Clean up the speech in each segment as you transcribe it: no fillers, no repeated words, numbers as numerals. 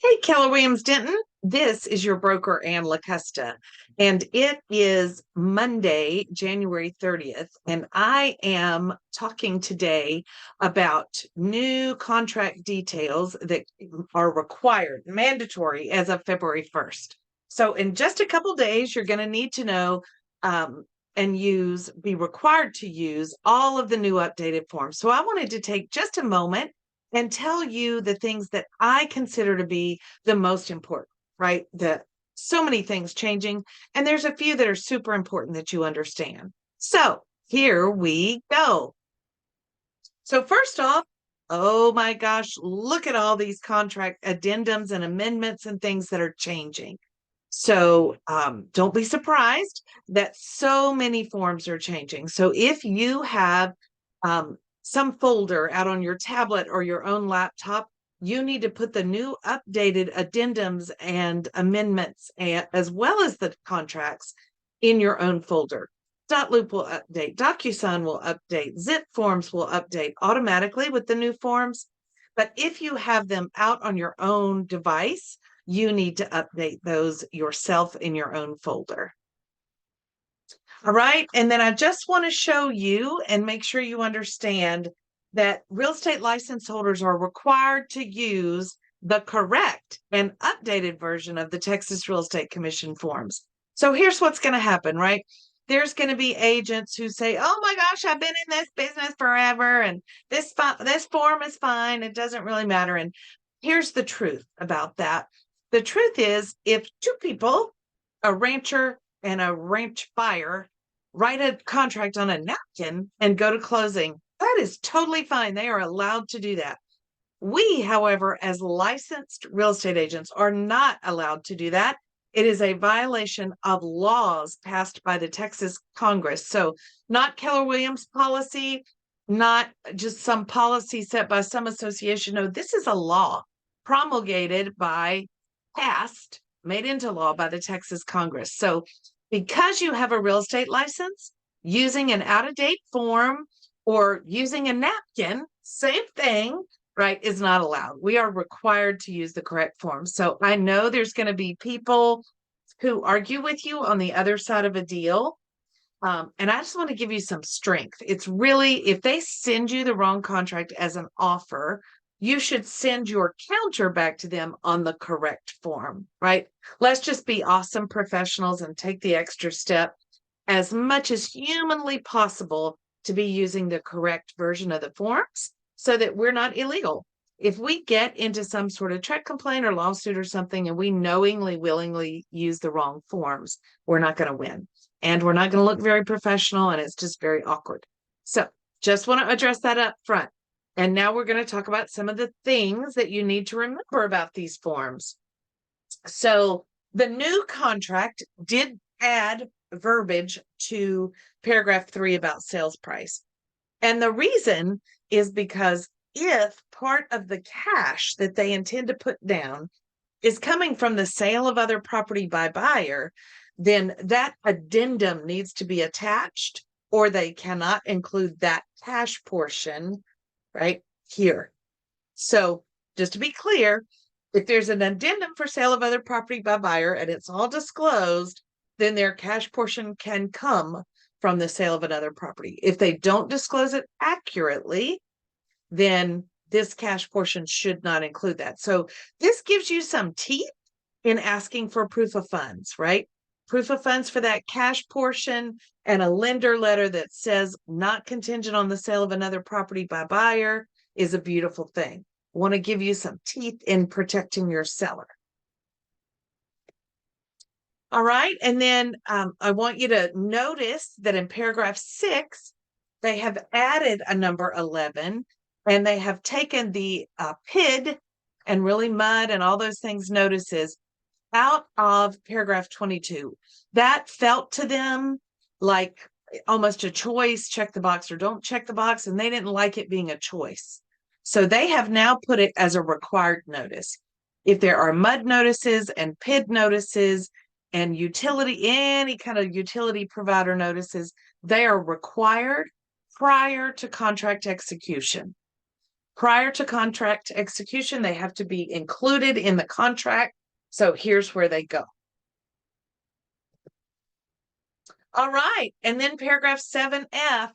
Hey, Keller Williams Denton. This is your broker, Ann LaCusta, and it is Monday, January 30th, and I am talking today about new contract details that are required, mandatory as of February 1st. So, in just a couple days, you're going to need to know um, and be required to use all of the new updated forms. So, I wanted to take just a moment and tell you the things that I consider to be the most important, right? So many things changing, and there's a few that are super important that you understand. So here we go. So first off, oh my gosh, look at all these contract addendums and amendments and things that are changing. So don't be surprised that so many forms are changing. So if you have some folder out on your tablet or your own laptop, you need to put the new updated addendums and amendments as well as the contracts in your own folder. Dotloop will update, DocuSign will update, Zip Forms will update automatically with the new forms. But if you have them out on your own device, you need to update those yourself in your own folder. All right. And then I just want to show you and make sure you understand that real estate license holders are required to use the correct and updated version of the Texas Real Estate Commission forms. So here's what's going to happen, right? There's going to be agents who say, "Oh my gosh, I've been in this business forever, and this form is fine. It doesn't really matter." And here's the truth about that. The truth is, if two people, a rancher and a ranch buyer, write a contract on a napkin and go to closing, that is totally fine. They are allowed to do that. We, however, as licensed real estate agents, are not allowed to do that. It is a violation of laws passed by the Texas Congress. So, not Keller Williams policy, not just some policy set by some association. No, this is a law promulgated by, passed, made into law by the Texas Congress. So, because you have a real estate license, using an out of date form or using a napkin, same thing, right, is not allowed. We are required to use the correct form. So I know there's going to be people who argue with you on the other side of a deal. And I just want to give you some strength. It's really, if they send you the wrong contract as an offer, you should send your counter back to them on the correct form, right? Let's just be awesome professionals and take the extra step as much as humanly possible to be using the correct version of the forms so that we're not illegal. If we get into some sort of check complaint or lawsuit or something and we knowingly, willingly use the wrong forms, we're not going to win. And we're not going to look very professional, and it's just very awkward. So just want to address that up front. And now we're going to talk about some of the things that you need to remember about these forms. So the new contract did add verbiage to paragraph 3 about sales price. And the reason is because if part of the cash that they intend to put down is coming from the sale of other property by buyer, then that addendum needs to be attached, or they cannot include that cash portion right here. So just to be clear, if there's an addendum for sale of other property by buyer and it's all disclosed, then their cash portion can come from the sale of another property. If they don't disclose it accurately, then this cash portion should not include that. So this gives you some teeth in asking for proof of funds, right? Proof of funds for that cash portion and a lender letter that says not contingent on the sale of another property by buyer is a beautiful thing. I want to give you some teeth in protecting your seller. All right. And then I want you to notice that in paragraph 6, they have added a number 11, and they have taken the PID and really mud and all those things notices out of paragraph 22. That felt to them like almost a choice, check the box or don't check the box, and they didn't like it being a choice. So they have now put it as a required notice. If there are mud notices and PID notices and any kind of utility provider notices, they are required prior to contract execution. Prior to contract execution, they have to be included in the contract. So here's where they go. All right. And then paragraph 7F,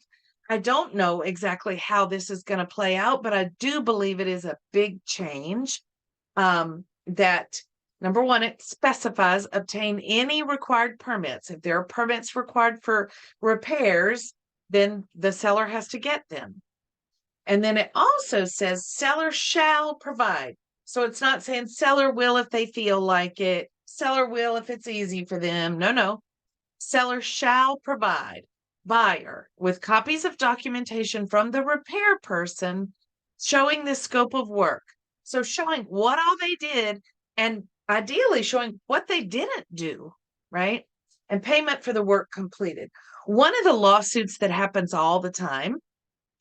I don't know exactly how this is going to play out, but I do believe it is a big change. That number one, it specifies obtain any required permits. If there are permits required for repairs, then the seller has to get them. And then it also says seller shall provide. So it's not saying seller will if they feel like it, seller will if it's easy for them. No. Seller shall provide buyer with copies of documentation from the repair person showing the scope of work. So showing what all they did and ideally showing what they didn't do, right? And payment for the work completed. One of the lawsuits that happens all the time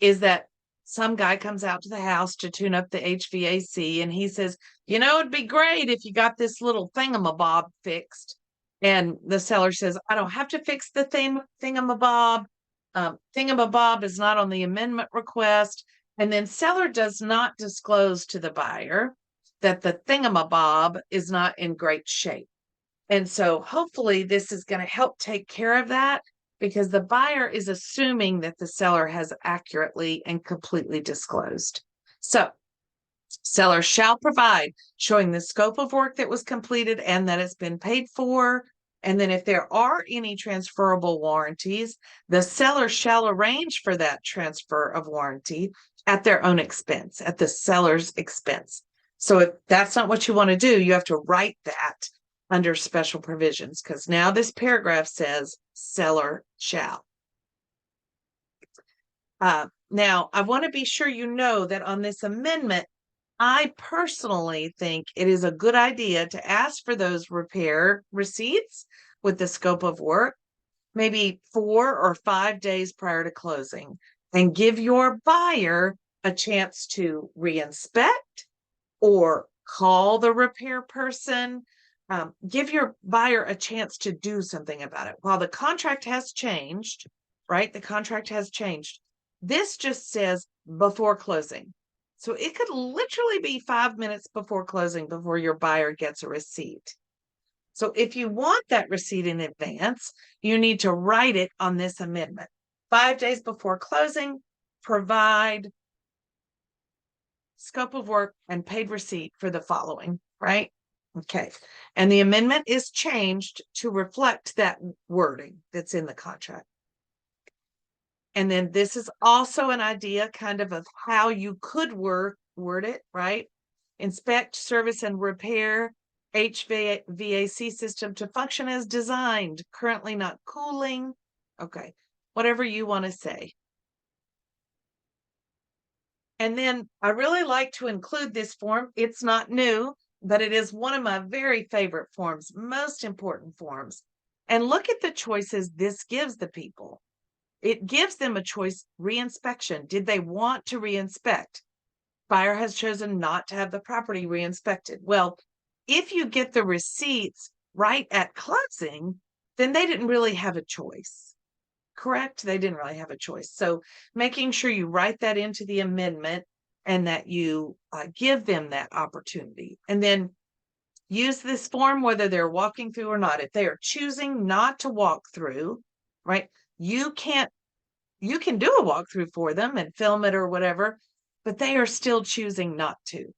is that some guy comes out to the house to tune up the HVAC and he says, it'd be great if you got this little thingamabob fixed. And the seller says, I don't have to fix the thingamabob. Thingamabob is not on the amendment request. And then seller does not disclose to the buyer that the thingamabob is not in great shape. And so hopefully this is going to help take care of that, because the buyer is assuming that the seller has accurately and completely disclosed. So seller shall provide showing the scope of work that was completed and that it's been paid for. And then if there are any transferable warranties, the seller shall arrange for that transfer of warranty at their own expense, at the seller's expense. So if that's not what you want to do, you have to write that under special provisions, because now this paragraph says seller shall. Now, I want to be sure you know that on this amendment, I personally think it is a good idea to ask for those repair receipts with the scope of work, maybe 4 or 5 days prior to closing, and give your buyer a chance to reinspect or call the repair person. Give your buyer a chance to do something about it. While the contract has changed, right? The contract has changed. This just says before closing. So it could literally be 5 minutes before closing before your buyer gets a receipt. So if you want that receipt in advance, you need to write it on this amendment. 5 days before closing, provide scope of work and paid receipt for the following, right? Okay. And the amendment is changed to reflect that wording that's in the contract. And then this is also an idea kind of how you could word it, right? Inspect, service, and repair HVAC system to function as designed, currently not cooling. Okay. Whatever you want to say. And then I really like to include this form. It's not new, but it is one of my very favorite forms, most important forms. And look at the choices this gives the people. It gives them a choice, reinspection. Did they want to reinspect? Buyer has chosen not to have the property reinspected. Well, if you get the receipts right at closing, then they didn't really have a choice. Correct? They didn't really have a choice. So making sure you write that into the amendment and that you give them that opportunity. And then use this form whether they're walking through or not. If they are choosing not to walk through, right, you can do a walkthrough for them and film it or whatever, but they are still choosing not to.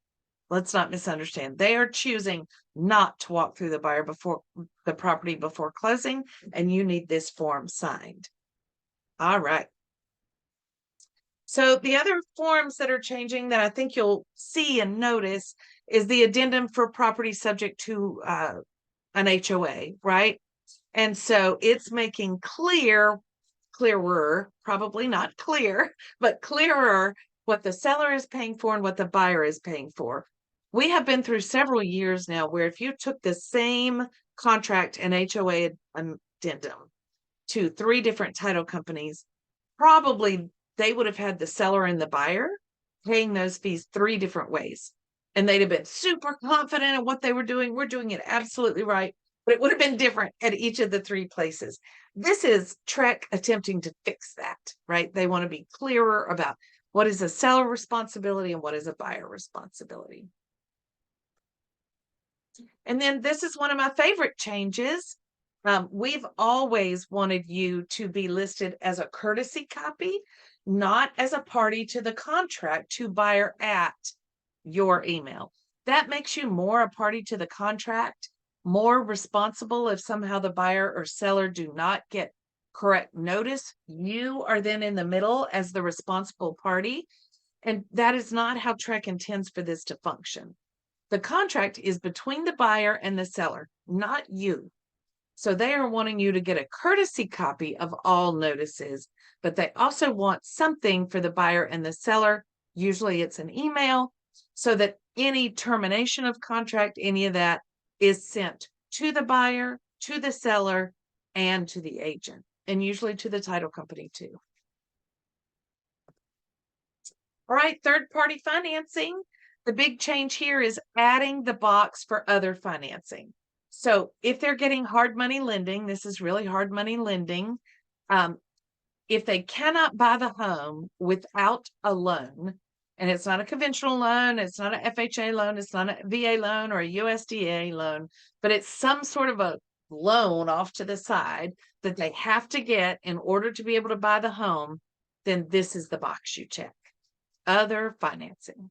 Let's not misunderstand. They are choosing not to walk through the property before closing, and you need this form signed. All right. So the other forms that are changing that I think you'll see and notice is the addendum for property subject to an HOA, right? And so it's making clearer, probably not clear, but clearer what the seller is paying for and what the buyer is paying for. We have been through several years now where if you took the same contract and HOA addendum to 3 different title companies, probably they would have had the seller and the buyer paying those fees 3 different ways. And they'd have been super confident in what they were doing. We're doing it absolutely right. But it would have been different at each of the 3 places. This is TREC attempting to fix that, right? They want to be clearer about What is a seller responsibility and what is a buyer responsibility? And then this is one of my favorite changes. We've always wanted you to be listed as a courtesy copy, not as a party to the contract to buyer at your email. That makes you more a party to the contract, more responsible if somehow the buyer or seller do not get correct notice. You are then in the middle as the responsible party. And that is not how TREC intends for this to function. The contract is between the buyer and the seller, not you. So they are wanting you to get a courtesy copy of all notices, but they also want something for the buyer and the seller. Usually it's an email, so that any termination of contract, any of that is sent to the buyer, to the seller, and to the agent, and usually to the title company too. All right, third-party financing. The big change here is adding the box for other financing. So if they're getting hard money lending, this is really hard money lending. If they cannot buy the home without a loan, and it's not a conventional loan, it's not an FHA loan, it's not a VA loan or a USDA loan, but it's some sort of a loan off to the side that they have to get in order to be able to buy the home, then this is the box you check. Other financing.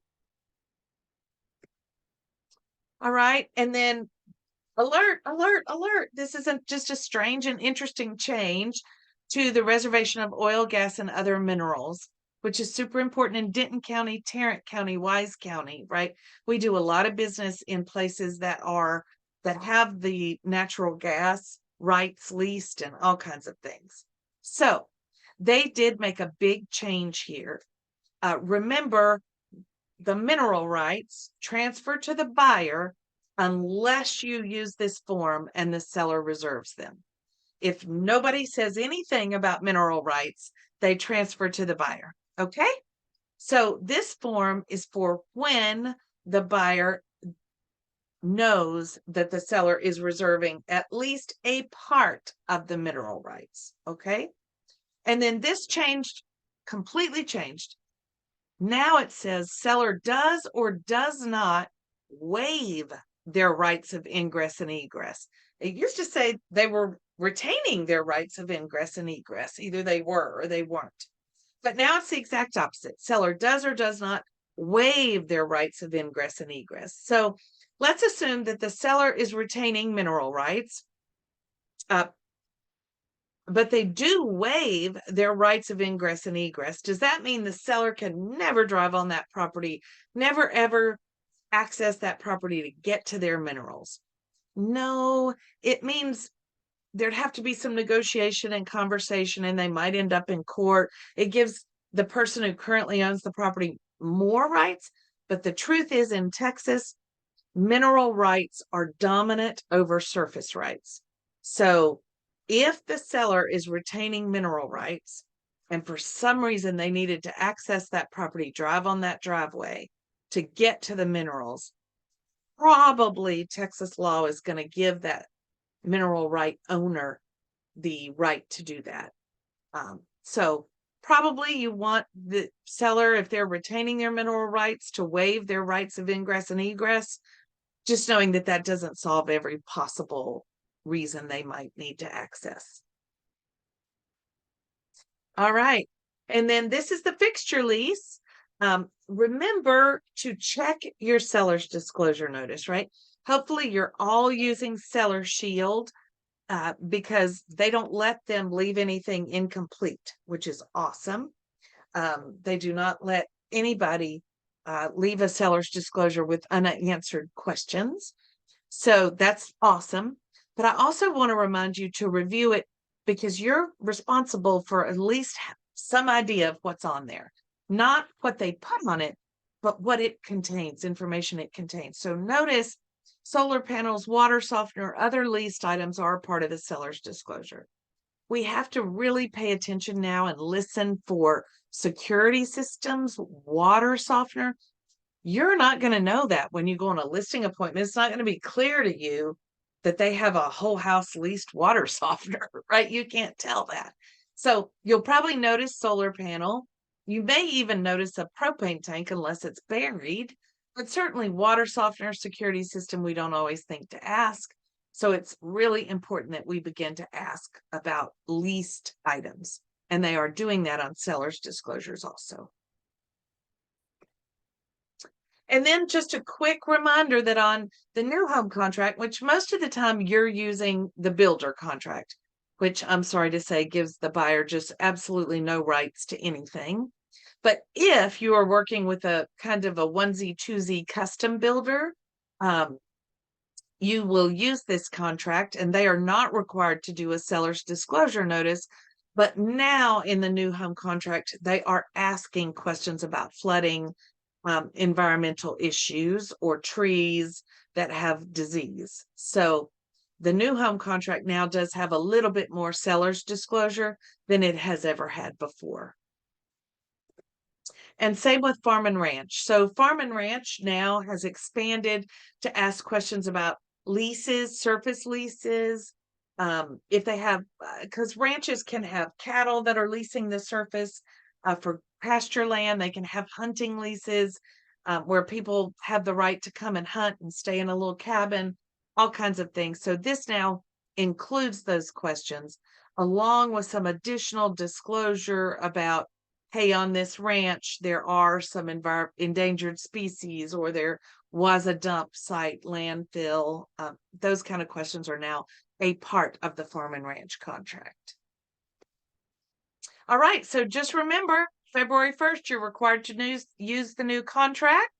All right. And then alert, alert, alert. This isn't just a strange and interesting change to the reservation of oil, gas, and other minerals, which is super important in Denton County, Tarrant County, Wise County, right? We do a lot of business in places that have the natural gas rights leased and all kinds of things. So they did make a big change here. Remember, the mineral rights transfer to the buyer unless you use this form and the seller reserves them. If nobody says anything about mineral rights, they transfer to the buyer. Okay? So this form is for when the buyer knows that the seller is reserving at least a part of the mineral rights. Okay? And then this changed, completely changed. Now it says seller does or does not waive their rights of ingress and egress. It used to say they were retaining their rights of ingress and egress. Either they were or they weren't. But now it's the exact opposite. Seller does or does not waive their rights of ingress and egress. So let's assume that the seller is retaining mineral rights. But they do waive their rights of ingress and egress. Does that mean the seller can never drive on that property, never ever access that property to get to their minerals? No, it means there'd have to be some negotiation and conversation, and they might end up in court. It gives the person who currently owns the property more rights. But the truth is, in Texas, mineral rights are dominant over surface rights. So if the seller is retaining mineral rights and for some reason they needed to access that property, drive on that driveway to get to the minerals, probably Texas law is going to give that mineral right owner the right to do that. So probably you want the seller, if they're retaining their mineral rights, to waive their rights of ingress and egress, just knowing that that doesn't solve every possible reason they might need to access. All right. And then this is the fixture lease. Remember to check your seller's disclosure notice, right? Hopefully you're all using Seller Shield because they don't let them leave anything incomplete, which is awesome. They do not let anybody leave a seller's disclosure with unanswered questions. So that's awesome. But I also want to remind you to review it because you're responsible for at least some idea of what's on there. Not what they put on it, but what it contains, information it contains. So notice solar panels, water softener, other leased items are a part of the seller's disclosure. We have to really pay attention now and listen for security systems, water softener. You're not going to know that when you go on a listing appointment. It's not going to be clear to you that they have a whole house leased water softener, right? You can't tell that. So you'll probably notice solar panel. You may even notice a propane tank unless it's buried, but certainly water softener, security system, we don't always think to ask. So it's really important that we begin to ask about leased items, and they are doing that on seller's disclosures also. And then just a quick reminder that on the new home contract, which most of the time you're using the builder contract, which I'm sorry to say gives the buyer just absolutely no rights to anything. But if you are working with a kind of a onesie twosie custom builder, you will use this contract and they are not required to do a seller's disclosure notice. But now in the new home contract, they are asking questions about flooding, environmental issues, or trees that have disease. So the new home contract now does have a little bit more seller's disclosure than it has ever had before. And same with Farm and Ranch. So Farm and Ranch now has expanded to ask questions about leases, surface leases. If they have, because ranches can have cattle that are leasing the surface for pasture land, they can have hunting leases where people have the right to come and hunt and stay in a little cabin, all kinds of things. So this now includes those questions along with some additional disclosure about, hey, on this ranch, there are some endangered species, or there was a dump site, landfill. Those kind of questions are now a part of the Farm and Ranch contract. All right, so just remember, February 1st, you're required to use the new contract.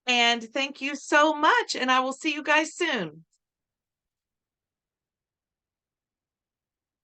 And thank you so much, and I will see you guys soon.